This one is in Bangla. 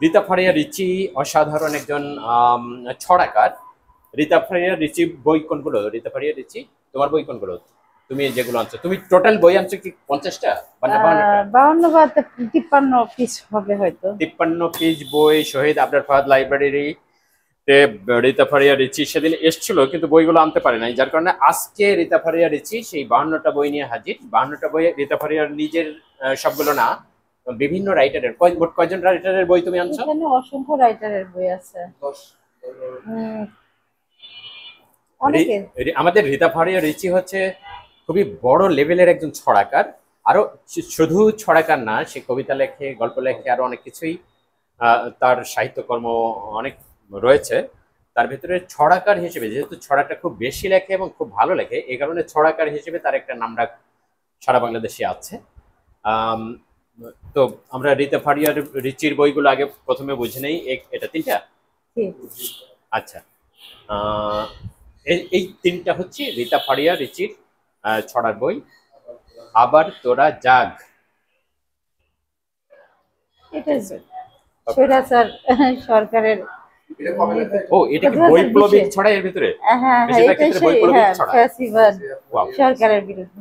রীতা ফারিয়া রিচি অসাধারণ একজন ছড়াকার। রীতা ফারিয়া রিচি বই কোনগুলো? রীতা ফারিয়া রিচি তোমার বই কোনগুলো? তুমি যেগুলো আনছো, তুমি টোটাল বই আনছো কি 50টা না 52টা? 52 বা 53 পিস হবে হয়তো। 53 পিস বই শহীদ আবরার ফাহাদ লাইব্রেরি তে রীতা ফারিয়া রিচি সেদিন এসেছিল, কিন্তু বইগুলো আনতে পারে নাই, যার কারণে আজকে রীতা ফারিয়া রিচি সেই 52টা বই নিয়ে হাজির। 52টা বই রীতা ফারিয়ার নিজের সবগুলো না, বিভিন্ন রাইটারের। মোট কয়জন রাইটারের বই তুমি আনছো? এখানে অসংখ্য রাইটারের বই আছে। উম, অনেকের। আমাদের রীতা ফারিয়া রিচি হচ্ছে খুবই বড় লেভেলের একজন ছড়াকার। আরো শুধু ছড়াকার না, সে কবিতা লেখে, গল্প লেখে, আরো অনেক কিছুই তার সাহিত্যকর্ম অনেক রয়েছে। তার ভিতরে ছড়াকার হিসেবে, যেহেতু ছড়াটা খুব বেশি লেখে এবং খুব ভালো লেখে, এই কারণে ছড়াকার হিসেবে তার একটা নামডাক সারা বাংলাদেশে আছে। আম, তো আমরা রীতা ফারিয়ার রিচির বইগুলো আগে প্রথমে বুঝে নেই। এটা তিনটা। আচ্ছা, এই তিনটা হচ্ছে রীতা ফারিয়া রিচির ছড়ার বই। আবার তোরা জাগ, এটা স্বৈরাচার সরকারের। ও এটা কি বৈপ্লবিক ছড়া এর ভিতরে? হ্যাঁ হ্যাঁ, বেশিরভাগ এটা ক্ষেত্রে সেই বৈপ্লবিক হ্যাঁ ছড়া। ফ্যাসিবাদ ওয়াও। সরকারের বিরুদ্ধে।